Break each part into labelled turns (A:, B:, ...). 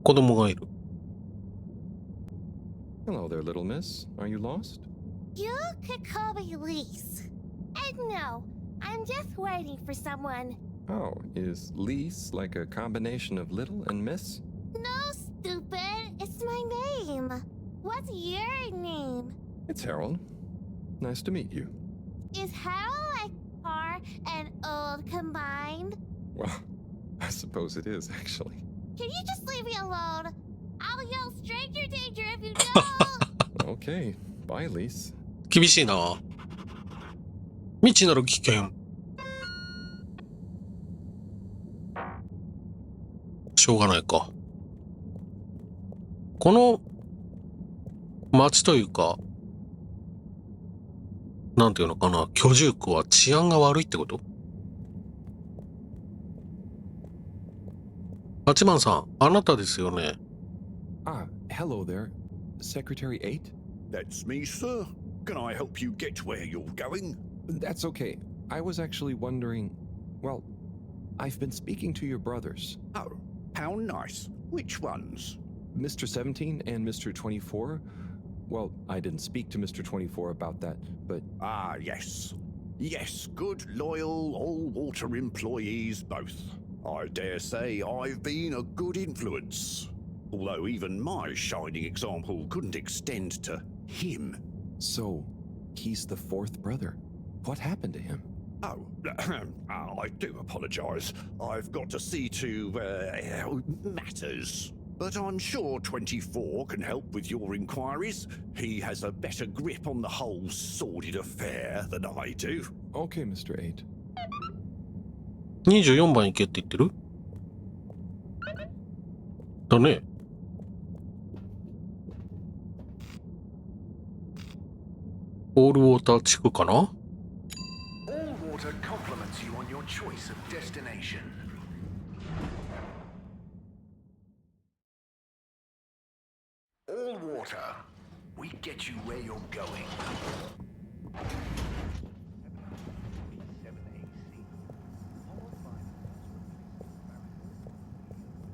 A: 子供がいる。
B: Hello there, little miss. Are you lost?
C: You could call me Lise. And no, I'm just waiting for someone.
B: Oh, is Lise like a combination of little and miss?
C: No, stupid. It's my name. What's your name?
B: It's Harold. Nice to meet you.
C: Is Harold like car and old combined?
B: Well, I suppose it is, actually.
C: Can you just leave me alone? I'll yell stranger danger if you don't.
B: Okay, bye, Lise.
A: 厳しいな。未知なる危険。しょうがないか。この町というか、なんていうのかな、居住区は治安が悪いってこと？ 8番さん、あなたですよね。
B: Ah, hello there. Secretary 8?
D: That's me, sir. Can I help you get where you're going?
B: That's okay. I was actually wondering... Well, I've been speaking to your brothers.
D: Oh, how nice. Which ones?
B: Mr. 17 and Mr. 24. Well, I didn't speak to Mr. 24 about that, but...
D: Ah, yes. Yes, good, loyal, all-water employees both. I dare say I've been a good influence. Although even my shining example couldn't extend to him.
B: So, he's the fourth brother. What happened to him?
D: Oh, I do apologise. I've got to see to matters. But I'm sure 24 can help with your inquiries. He has a better grip on the whole sordid affair than I do.
B: Okay, Mr. 8.
A: 24番行けって言ってる？だね。オールウォーター地区かな？
E: All water compliments you on your choice of destination. All water, we get you where you're going.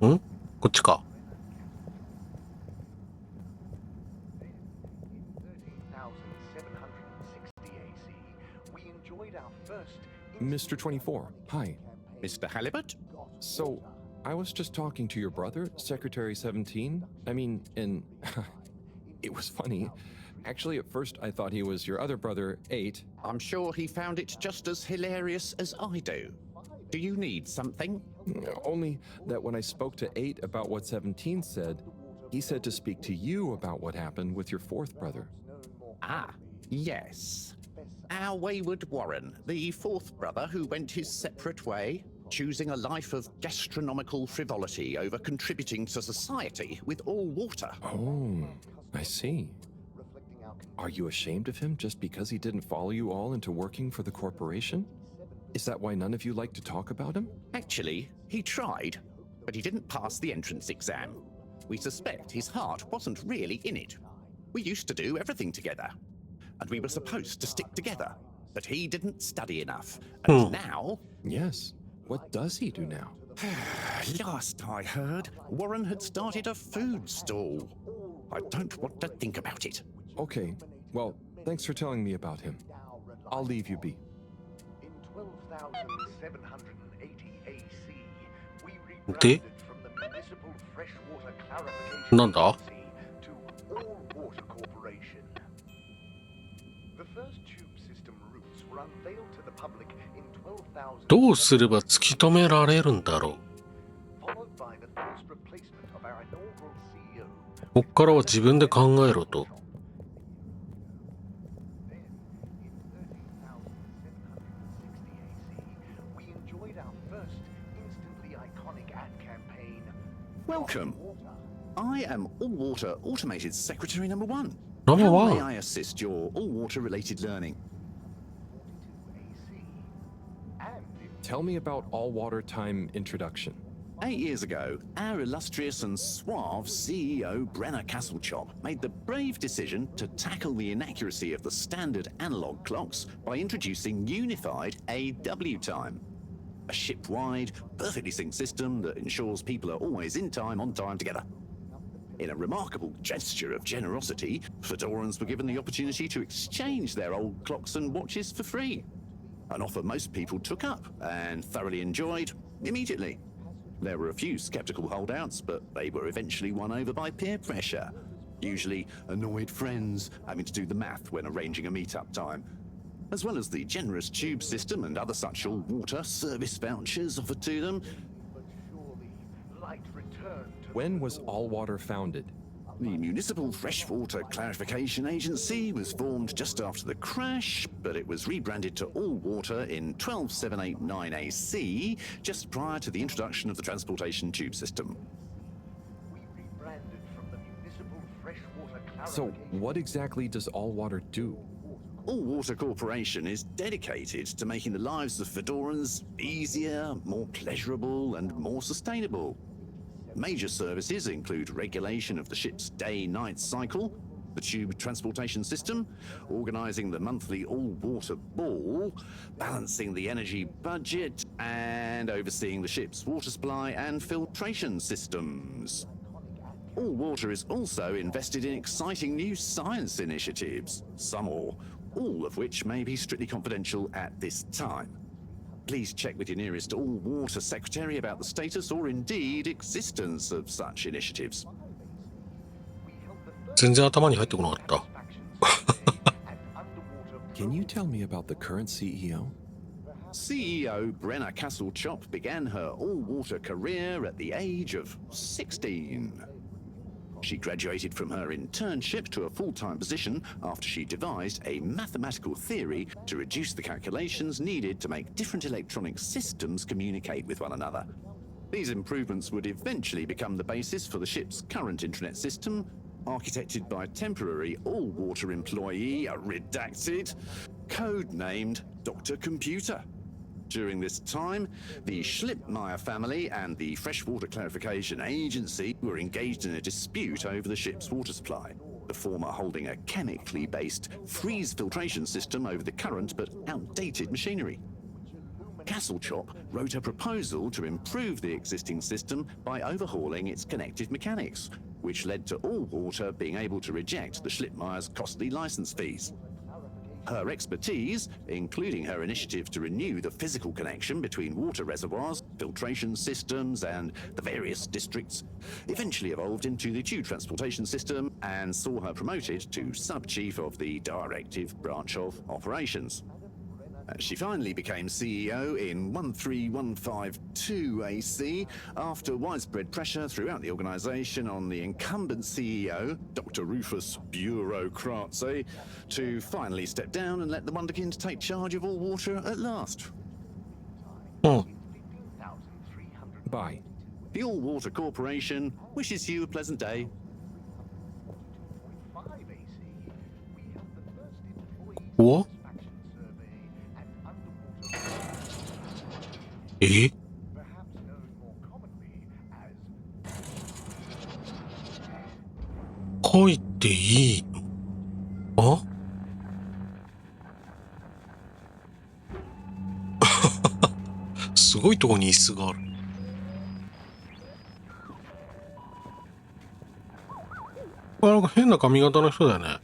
A: ん？こっちか。
B: Mr. 24, hi.
D: Mr. Halibut?
B: So, I was just talking to your brother, Secretary 17. I mean, and it was funny. Actually, at first I thought he was your other brother, 8.
D: I'm sure he found it just as hilarious as I do. Do you need something?
B: Only that when I spoke to 8 about what 17 said, he said to speak to you about what happened with your fourth brother.
D: Ah, yes. Our wayward Warren, the fourth brother who went his separate way, choosing a life of gastronomical frivolity over contributing to society with all water.
B: Oh, I see. Are you ashamed of him just because he didn't follow you all into working for the corporation? Is that why none of you like to talk about him?
D: Actually, he tried, but he didn't pass the entrance exam. We suspect his heart wasn't really in it. We used to do everything together, and we were supposed to stick together, but he didn't study enough, and now...
B: Yes. What does he do now?
D: Last I heard, Warren had started a food stall. I don't want to think about it.
B: Okay, well, thanks for telling me about him. I'll leave you be.
E: In 12,780 AC, we
A: De?
E: rebranded from the Municipal Freshwater Clarification
A: なんだ？
E: Agency to All Water Corporation. The first tube system routes were unveiled to the public in 12,000.
A: どうすれば突き止められるんだろう。
E: Followed by the first replacement of our inaugural CEO.
A: こっからは自分で考えろと。
D: Welcome. I am All Water Automated Secretary number 1.
A: Number
D: How
A: 1.
D: may I assist your all water related learning?
B: Tell me about all water time introduction.
D: 8 years ago, our illustrious and suave CEO Brenner Castlechop made the brave decision to tackle the inaccuracy of the standard analog clocks by introducing unified AW time. A ship-wide, perfectly synced system that ensures people are always in time, on time together. In a remarkable gesture of generosity, Fedorans were given the opportunity to exchange their old clocks and watches for free. An offer most people took up and thoroughly enjoyed immediately. There were a few skeptical holdouts, but they were eventually won over by peer pressure. Usually annoyed friends having to do the math when arranging a meet-up time. As well as the generous tube system and other such all-water service vouchers offered to them.
E: But surely light returned to
B: When was All Water founded?
D: The Municipal Freshwater Clarification Agency was formed just after the crash, but it was rebranded to All Water in 12789 AC, just prior to the introduction of the transportation tube system.
E: We rebranded from the Municipal Freshwater
B: So,
E: Clarification.
B: what exactly does All Water do?
D: All Water Corporation is dedicated to making the lives of Fedorans easier, more pleasurable, and more sustainable. Major services include regulation of the ship's day-night cycle, the tube transportation system, organising the monthly all-water ball, balancing the energy budget, and overseeing the ship's water supply and filtration systems. All Water is also invested in exciting new science initiatives, some or all of which may be strictly confidential at this time. Please check with your nearest All Water secretary about the status or indeed existence of such initiatives.
A: 全然頭に入ってこなかった。
B: Can you tell me about the current CEO?
D: CEO Brenna Castle-Chop began her all-water career at the age of 16. She graduated from her internship to a full-time position after she devised a mathematical theory to reduce the calculations needed to make different electronic systems communicate with one another. These improvements would eventually become the basis for the ship's current intranet system, architected by temporary all-water employee, redacted, codenamed Dr. Computer. During this time, the Schlippmeyer family and the Freshwater Clarification Agency were engaged in a dispute over the ship's water supply, the former holding a chemically based freeze filtration system over the current but outdated machinery. Castle-Chop wrote a proposal to improve the existing system by overhauling its connected mechanics, which led to All Water being able to reject the Schlippmeyer's costly license fees. Her expertise, including her initiative to renew the physical connection between water reservoirs, filtration systems, and the various districts, eventually evolved into the tube transportation system and saw her promoted to sub-chief of the directive branch of operations. She finally became CEO in 13152 AC after widespread pressure throughout the organisation on the incumbent CEO, Dr. Rufus Bureaucratze, to finally step down and let the Wonderkind take charge of All Water at last.
A: うん。
B: Bye.
D: The All Water Corporation wishes you a pleasant day.
E: 5 AC, we held the first employee
A: What?
E: satisfaction survey and underwater,
A: え
E: perhaps known more commonly as
A: 書いていいの？あすごいとこに椅子がある。あ、なんか変な髪型の人だよね。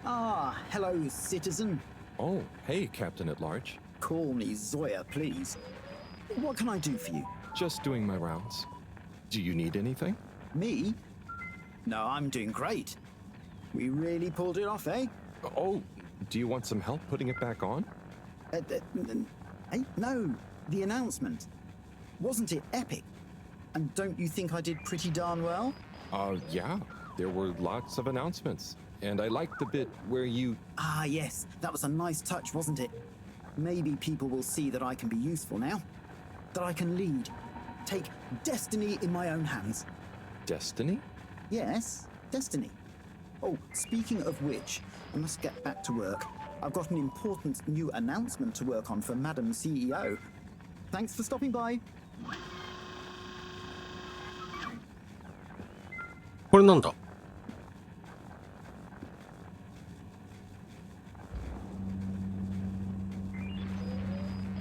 F: Ah, hello, citizen.
B: Oh, hey, Captain at Large.
F: Call me Zoya, please. What can I do for you?
B: Just doing my rounds. Do you need anything?
F: Me? No, I'm doing great. We really pulled it off, eh?
B: Oh, do you want some help putting it back on?
F: No, the announcement. Wasn't it epic? And don't you think I did pretty darn well?
B: Yeah. There were lots of announcements. And I liked the bit where you...
F: Ah, yes, that was a nice touch, wasn't it? Maybe people will see that I can be useful now. That I can lead. Take destiny in my own hands.
B: Destiny?
F: Yes, destiny. Oh, speaking of which, I must get back to work. I've got an important new announcement to work on for Madam CEO. Thanks for stopping by.
A: これなんだ？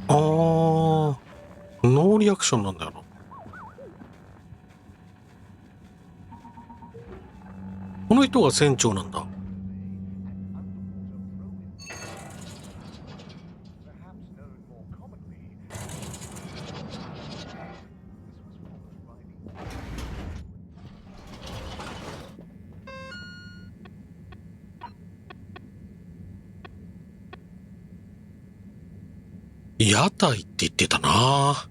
A: ああ。ノーリアクションなんだよな。この人が船長なんだ。屋台って言ってたな。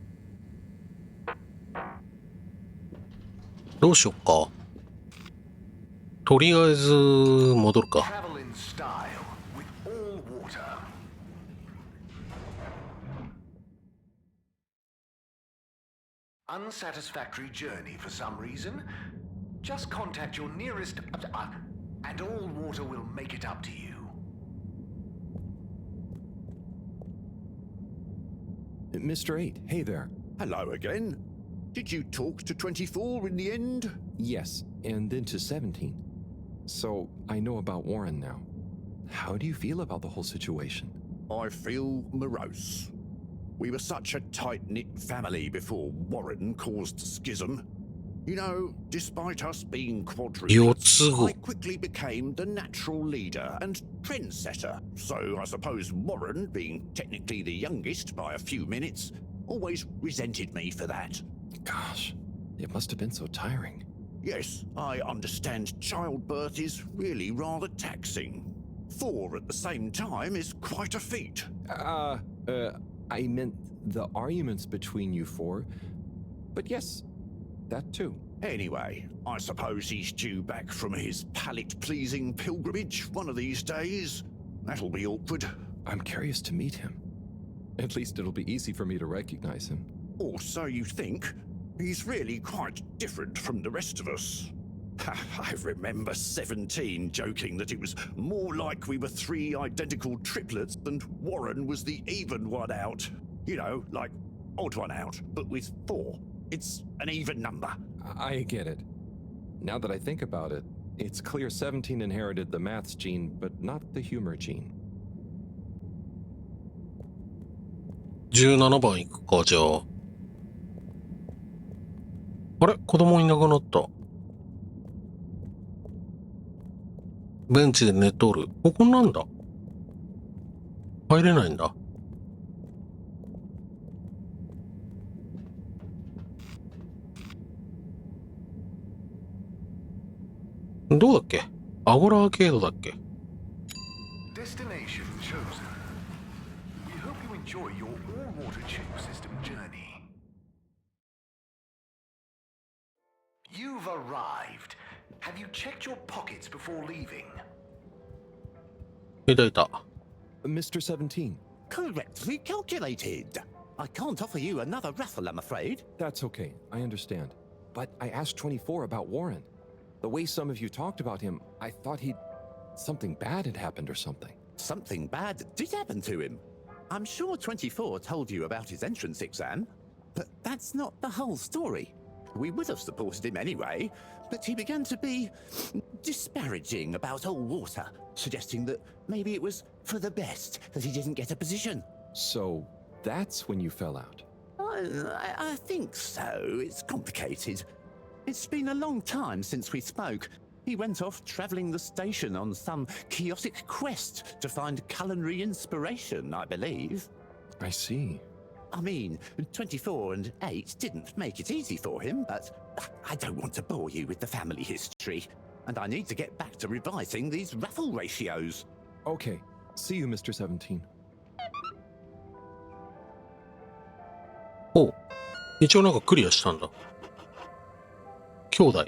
A: どうしよっか。とりあえず戻るか。
E: Travel in style with all water. Unsatisfactory journey for some reason? Just contact your nearest and all water will make it up to you.
B: Mr. 8, hey there.
D: Hello again. Did you talk to 24 in the end?
B: Yes, and then to 17. So, I know about Warren now. How do you feel about the whole situation?
D: I feel morose. We were such a tight-knit family before Warren caused schism. You know, despite us being quadruplets, I quickly became the natural leader and trendsetter. So I suppose Warren, being technically the youngest by a few minutes, always resented me for that.
B: Gosh, it must have been so tiring.
D: Yes, I understand childbirth is really rather taxing. 4 at the same time is quite a feat.
B: I meant the arguments between you 4. But yes, that too.
D: Anyway, I suppose he's due back from his palate-pleasing pilgrimage one of these days. That'll be awkward.
B: I'm curious to meet him. At least it'll be easy for me to recognize him.
D: Or so you think. He's really quite different from the rest of us. I remember 17 joking that it was more like we were 3 identical triplets and Warren was the even one out. You know, like odd one out, but with 4. It's an even number.
B: I get it. Now that I think about it, it's clear 17 inherited the maths gene, but not the humor gene.
A: 17番行くか、じゃあ。あれ？子供いなくなった。ベンチで寝とる。ここなんだ。入れないんだ。どうだっけ？アゴラアーケードだっけ？
E: Destination chosen. We hope you enjoy your all-water tube system journey. You've arrived. Have you checked your pockets before leaving?
A: いたいた。
B: Mr. 17.
G: Correctly calculated. I can't offer you another raffle, I'm afraid.
B: That's okay, I understand. But I asked 24 about Warren. The way some of you talked about him, I thought something bad had happened or something.
G: Something bad did happen to him. I'm sure 24 told you about his entrance exam, but that's not the whole story. We would have supported him anyway, but he began to be disparaging about all water, suggesting that maybe it was for the best that he didn't get a position.
B: So that's when you fell out.
G: I think so. It's complicated. It's been a long time since we spoke. He went off travelling the station on some chaotic quest to find culinary inspiration, I believe.
B: I see.
G: I mean, 24 and 8 didn't make it easy for him, but I don't want to bore you with the family history. And I need to get back to revising these raffle ratios.
B: Okay, see you, Mr. 17.
A: おう。一応なんかクリアしたんだ。兄弟。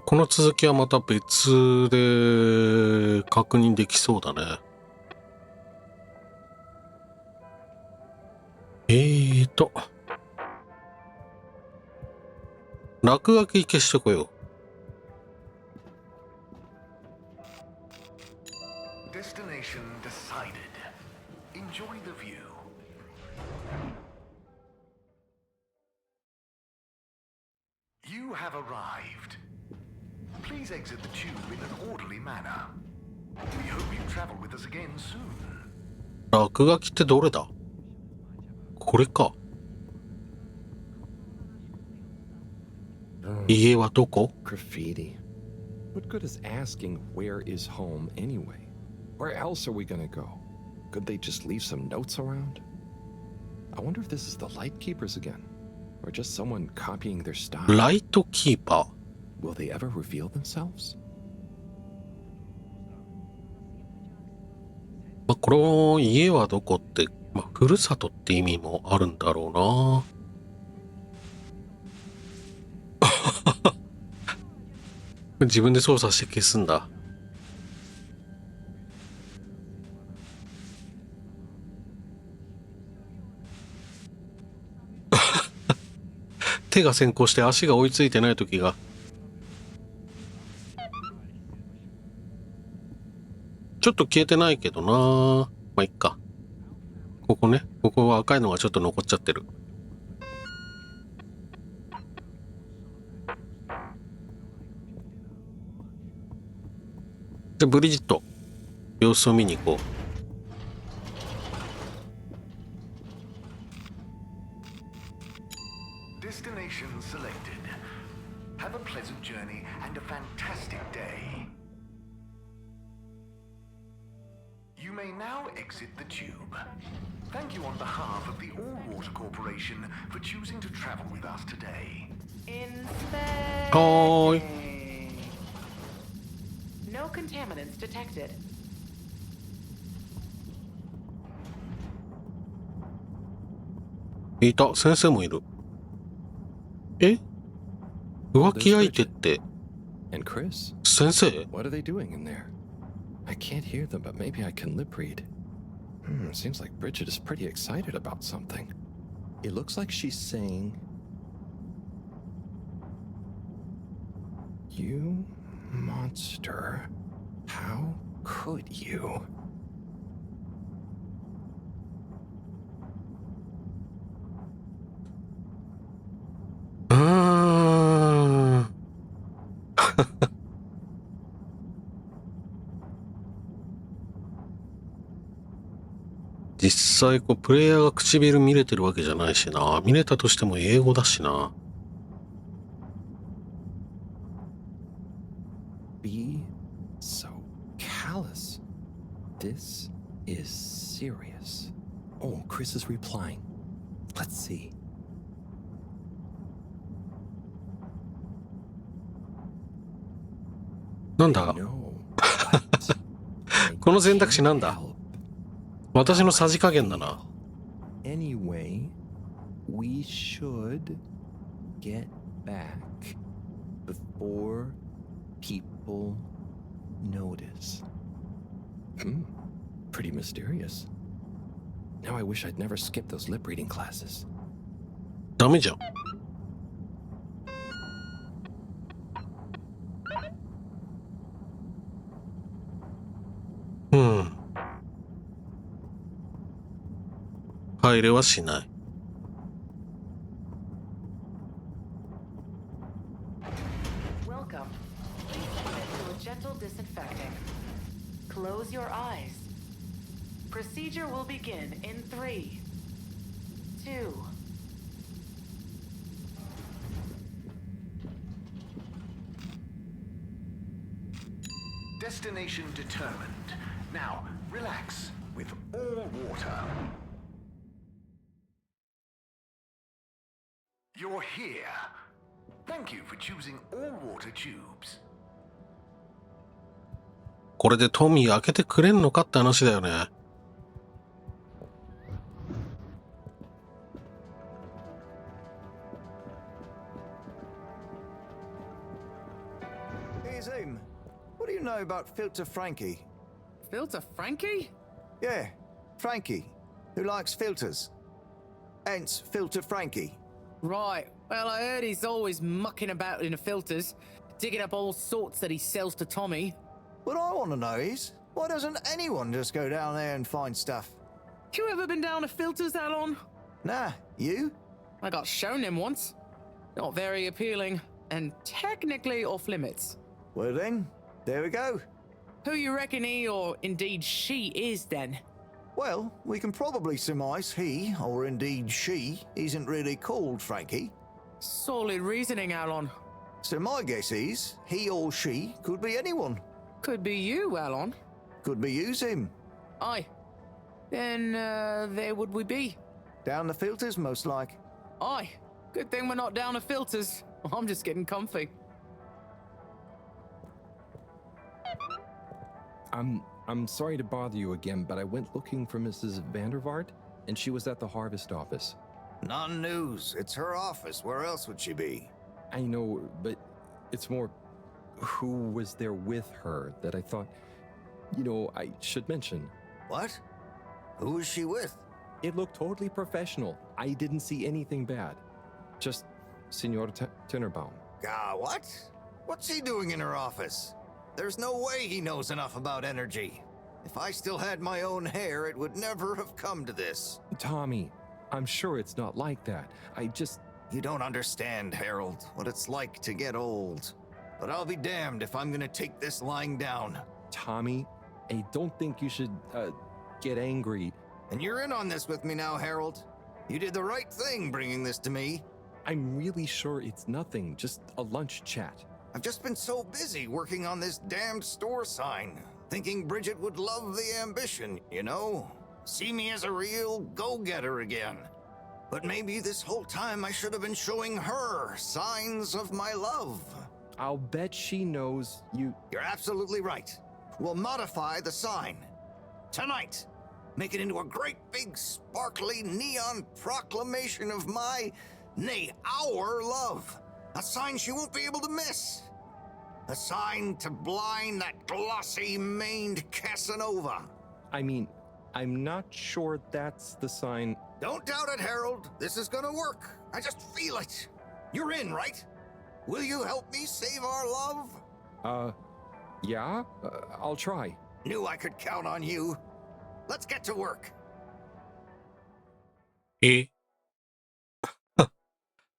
A: この続きはまた別で確認できそうだね。落書き消してこよ
E: う。Destination decided. Enjoy the view. You have arrived. Please exit the tube in an orderly manner. We hope you travel with us again soon.
A: 落書きってどれだ？これか。家はどこ？
B: Graffiti. What good is asking where is home anyway? Where else are we gonna go? Could they just leave some notes around? I wonder if this is the light keepers again, or just someone copying their style.
A: ライトキーパー。
B: Will they ever reveal themselves?
A: まあ、この家はどこって、まあ、ふるさとって意味もあるんだろうな。自分で操作して消すんだ。手が先行して足が追いついてない時が。ちょっと消えてないけどな。まあ、いっか。ここね。ここは赤いのがちょっと残っちゃってる。じゃあ、ブリジット。様子を見に行こう。
E: Destination selected. Have a pleasant journey and a fantastic day. You may now exit the tube. Thank you on behalf of the All-Water Corporation for choosing to travel with us today.
A: Hi.
H: No contaminants detected.
A: いた。先生もいる。え？浮気相手って
B: And Chris?
A: 先生？
B: What are they doing in there? I can't hear them, but maybe I can lip read. Seems like Bridget is pretty excited about something. It looks like she's saying, "You monster, how could you?" 実際プレイヤーが唇見れてるわけじゃないしな。見れたとしても英語だしな。Be so callous. This is serious. Oh, Chris is replying. Let's see.
A: なんだ？この選択肢なんだ？私のさじ加減だな。
B: Anyway, we should get back before people notice. Pretty mysterious. Now I wish I'd never skipped those lip reading classes.
A: ダメじゃん。入れはしない。
H: Welcome. Please commit to a gentle disinfecting. Close your eyes. Procedure will begin in 3, 2.
E: Destination determined. Now, relax with all water. You're here. Thank you for choosing all water tubes.
A: これでトミー開けてくれんのかって話だよね。
I: Hey Zoom, what do you know about Filter Frankie?
J: Filter Frankie?
I: Yeah, Frankie, who likes filters. Hence, Filter Frankie.
J: Right, well I heard he's always mucking about in the filters, digging up all sorts that he sells to Tommy.
I: What I want to know is, why doesn't anyone just go down there and find stuff?
J: You ever been down to filters, Alon?
I: Nah, you?
J: I got shown him once. Not very appealing, and technically off limits.
I: Well then, there we go.
J: Who you reckon he or indeed she is then?
I: Well, we can probably surmise he, or indeed she, isn't really called Frankie.
J: Solid reasoning, Alon.
I: So my guess is, he or she could be anyone.
J: Could be you, Alon.
I: Could be use him.
J: Aye. Then, there would we be?
I: Down the filters, most like.
J: Aye. Good thing we're not down to filters. I'm just getting comfy.
B: I'm sorry to bother you again, but I went looking for Mrs. Vandervaart, and she was at the harvest office.
I: Non-news. It's her office. Where else would she be?
B: I know, but it's more who was there with her that I thought, I should mention.
I: What? Who was she with?
B: It looked totally professional. I didn't see anything bad. Just Senor Tinnerbaum.
I: What? What's he doing in her office? There's no way he knows enough about energy. If I still had my own hair, it would never have come to this.
B: Tommy, I'm sure it's not like that.
I: You don't understand, Harold, what it's like to get old. But I'll be damned if I'm gonna take this lying down.
B: Tommy, I don't think you should, get angry.
I: And you're in on this with me now, Harold. You did the right thing bringing this to me.
B: I'm really sure it's nothing, just a lunch chat.
I: I've just been so busy working on this damned store sign, thinking Bridget would love the ambition, See me as a real go-getter again. But maybe this whole time I should have been showing her signs of my love.
B: I'll bet she knows you...
I: You're absolutely right. We'll modify the sign. Tonight. Make it into a great big sparkly neon proclamation of our love. A sign she won't be able to miss. A sign to blind that glossy-maned Casanova.
B: I mean, I'm not sure that's the sign.
I: Don't doubt it, Harold. This is gonna work. I just feel it. You're in, right? Will you help me save our love?
B: Yeah? I'll try.
I: Knew I could count on you. Let's get to work.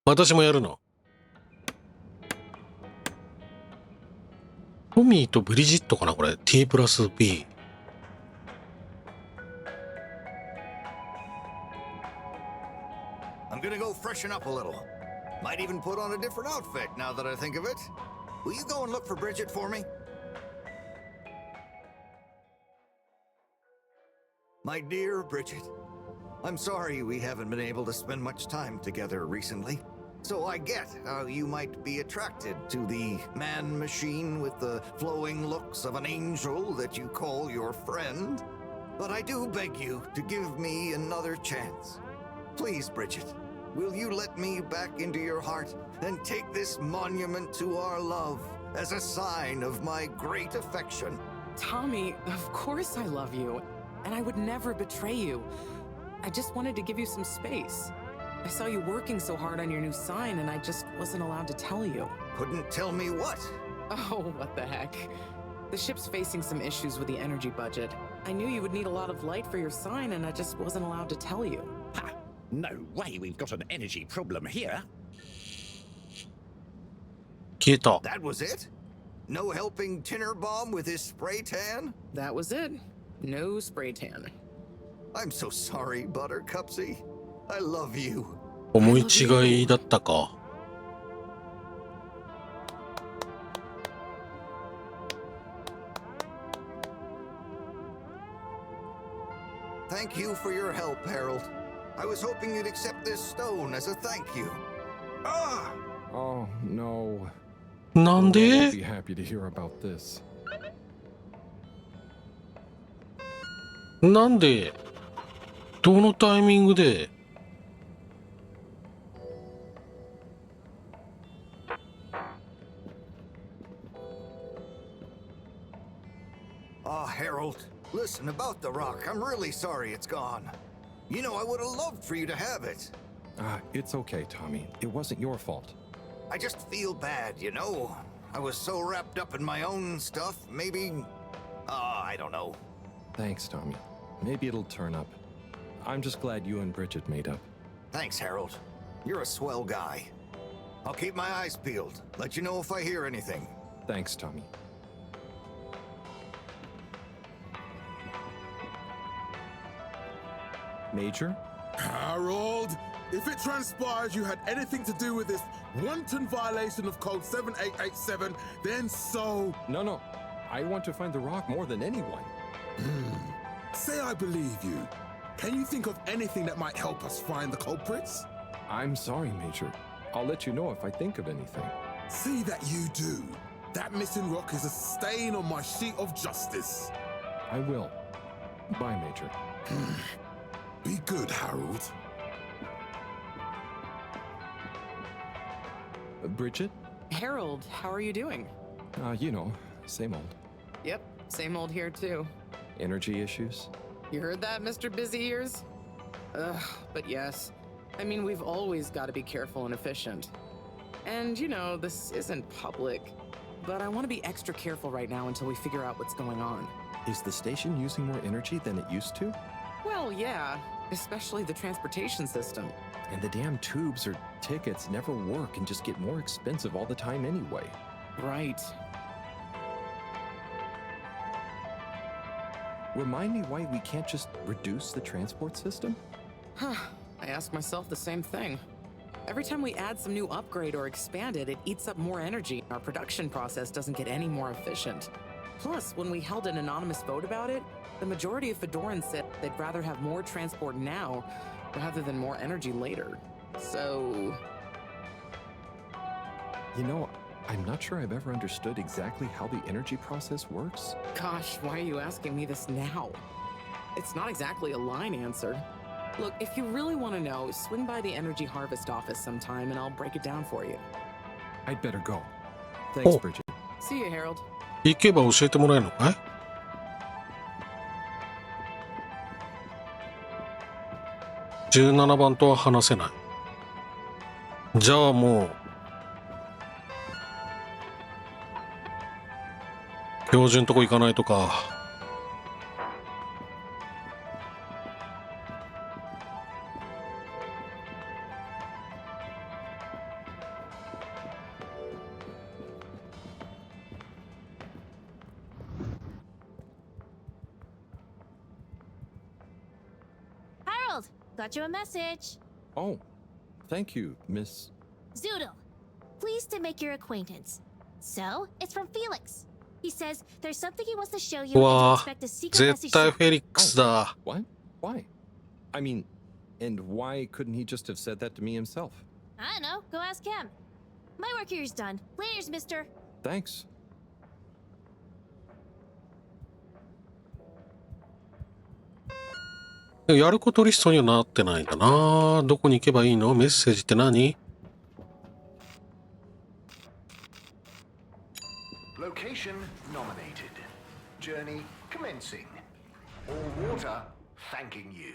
A: 私もやるの？トミーとブリジットかなこれ。T プラス B。I'm
I: gonna go freshen up a little. Might even put on a different outfit now that I think of it. Will you go and look for Bridget for me? My dear Bridget, I'm sorry we haven't been able to spend much time together recently. So I get how you might be attracted to the man-machine with the flowing looks of an angel that you call your friend. But I do beg you to give me another chance. Please, Bridget, will you let me back into your heart and take this monument to our love as a sign of my great affection?
J: Tommy, of course I love you, and I would never betray you. I just wanted to give you some space. I saw you working so hard on your new sign, and I just wasn't allowed to tell you.
I: Couldn't tell me what?
J: Oh, what the heck. The ship's facing some issues with the energy budget. I knew you would need a lot of light for your sign, and I just wasn't allowed to tell you.
D: Ha! No way we've got an energy problem here.
A: 消えた。
I: That was it? No helping Tinnerbomb with his spray tan?
J: That was it. No spray tan.
I: I'm so sorry, Buttercupsy. I love you.
A: 思い違いだったか。
I: Thank you for your help, Harold. I was hoping you'd accept this stone as a thank you. Ah!
B: Oh, no.
A: なんで？
B: I'll be happy to hear about this.
A: なんで？どのタイミングで？
I: Ah, Harold, listen, about the rock, I'm really sorry it's gone. You know, I would have loved for you to have it.
B: It's okay, Tommy. It wasn't your fault.
I: I just feel bad, I was so wrapped up in my own stuff, maybe... I don't know.
B: Thanks, Tommy. Maybe it'll turn up. I'm just glad you and Bridget made up.
I: Thanks, Harold. You're a swell guy. I'll keep my eyes peeled. Let you know if I hear anything.
B: Thanks, Tommy. Major?
K: Harold, if it transpires you had anything to do with this wanton violation of code 7887, then so...
B: No. I want to find the rock more than anyone.
K: Say I believe you. Can you think of anything that might help us find the culprits?
B: I'm sorry, Major. I'll let you know if I think of anything.
K: See that you do. That missing rock is a stain on my sheet of justice.
B: I will. Bye, Major.
K: Be good, Harold.
B: Bridget?
J: Harold, how are you doing?
B: Same old.
J: Yep, same old here too.
B: Energy issues?
J: You heard that, Mr. Busy Ears? But yes. I mean, we've always got to be careful and efficient. And, this isn't public, but I want to be extra careful right now until we figure out what's going on.
B: Is the station using more energy than it used to?
J: Well, yeah, especially the transportation system.
B: And the damn tubes or tickets never work and just get more expensive all the time anyway.
J: Right.
B: Remind me why we can't just reduce the transport system?
J: I ask myself the same thing. Every time we add some new upgrade or expand it, it eats up more energy. Our production process doesn't get any more efficient. Plus, when we held an anonymous vote about it, the majority of Fedorans said they'd rather have more transport now rather than more energy later. So...
B: I'm not sure I've ever understood exactly how the energy process works.
J: Gosh, why are you asking me this now? It's not exactly a line answer. Look, if you really want to know, swing by the Energy Harvest office sometime and I'll break it down for you.
B: I'd better go. Thanks,
A: Oh.
B: Bridget.
J: See you, Harold.
A: 行けば教えてもらえるのかい？17番とは話せない。じゃあもう標準とこ行かないとか。
C: Harold, got you a message.
B: Oh, thank you, Miss...
C: Zoodle, pleased to make your acquaintance. So, it's from Felix. He says there's something he wants to show you and to
A: わあ、
C: expect a secret
A: 絶
C: message.
A: 対フェリックスだ。
B: What? Why? I mean, and why couldn't he just have said that to me himself?
C: I don't know. Go ask him. My work here's done. Laters, mister.
B: Thanks.
A: やることリストにはなってないんだな。どこに行けばいいの？メッセージって何？
E: Location nominated. Journey commencing. All water thanking you.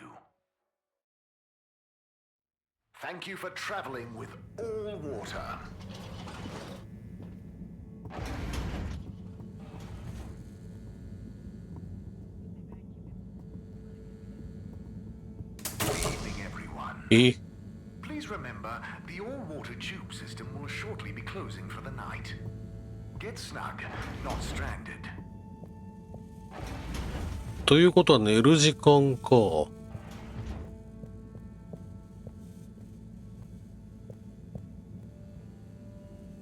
E: Thank you for traveling with all water. Good evening, everyone.
A: いい？
E: Please remember, the all-water tube system will shortly be closing for the night. Get snug, not stranded.
A: ということは寝る時間か。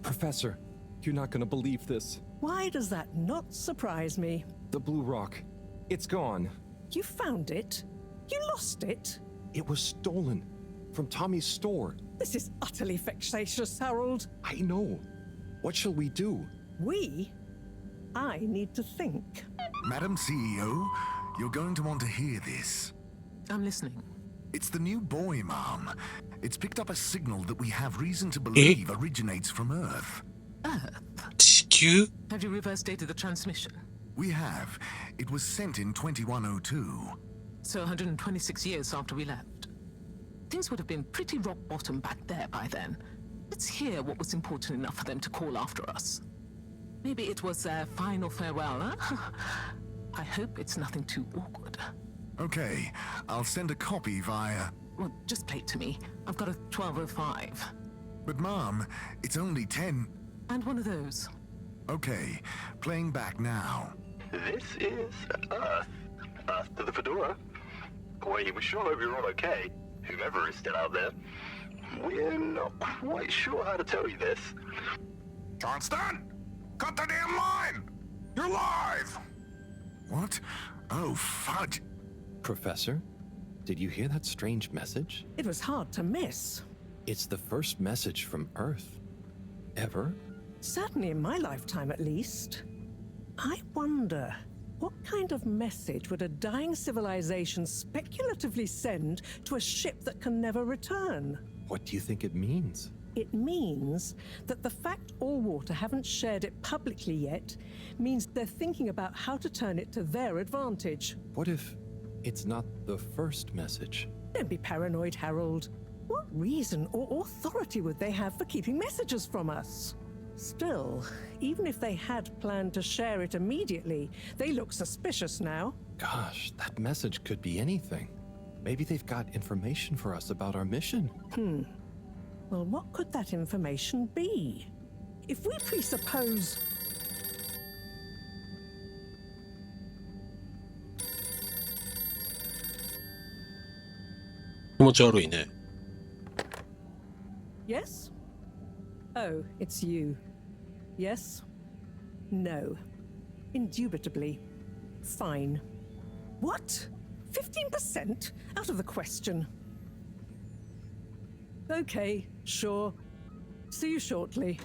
B: Professor, you're not gonna believe this.
L: Why does that not surprise me?
B: The blue rock. It's gone.
L: You found it? You lost it?
B: It was stolen from Tommy's store.
L: This is utterly vexatious, Harold.
B: I know. What shall we do?
L: We? I need to think.
M: Madam CEO, you're going to want to hear this.
N: I'm listening.
M: It's the new buoy, Mom. It's picked up a signal that we have reason to believe originates from Earth.
N: Earth?
A: 地球?
N: Have you reverse dated the transmission?
M: We have. It was sent in 2102.
N: So 126 years after we left. Things would have been pretty rock bottom back there by then. Let's hear what was important enough for them to call after us. Maybe it was their final farewell, huh? I hope it's nothing too awkward.
M: Okay, I'll send a copy via...
N: Well, just play it to me. I've got a 1205.
M: But Mom, it's only 10...
N: And one of those.
M: Okay, playing back now.
O: This is Earth. Earth to the Fedora. We sure hope you're all okay, whomever is still out there. We're not quite sure how to tell you this.
K: Johnston! Cut the damn line! You're live!
M: What? Oh, fudge.
B: Professor, did you hear that strange message?
L: It was hard to miss.
B: It's the first message from Earth. Ever?
L: Certainly in my lifetime, at least. I wonder, what kind of message would a dying civilization speculatively send to a ship that can never return?
B: What do you think it means?
L: It means that the fact Allwater haven't shared it publicly yet means they're thinking about how to turn it to their advantage.
B: What if it's not the first message?
L: Don't be paranoid, Harold. What reason or authority would they have for keeping messages from us? Still, even if they had planned to share it immediately, they look suspicious now.
B: Gosh, that message could be anything. Maybe they've got information for us about our mission.
L: Well, what could that information be? If we presuppose... Yes? Oh, it's you. Yes? No. Indubitably. Fine. What? 15%? Out of the question. Okay, sure. See you shortly.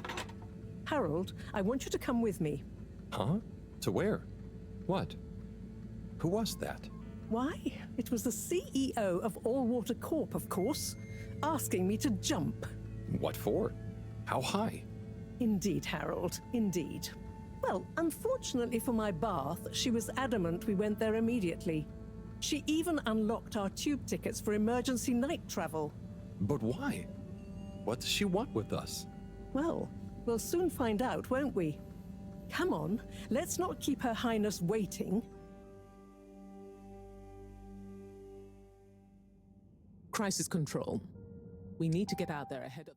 L: Harold, I want you to come with me.
B: Huh? To where? What? Who was that?
L: Why, it was the CEO of Allwater Corp, of course, asking me to jump.
B: What for? How high?
L: Indeed, Harold, indeed. Well, unfortunately for my bath, she was adamant we went there immediately. She even unlocked our tube tickets for emergency night travel.
B: But why? What does she want with us?
L: Well, we'll soon find out, won't we? Come on, let's not keep Her Highness waiting.
J: Crisis control. We need to get out there ahead of...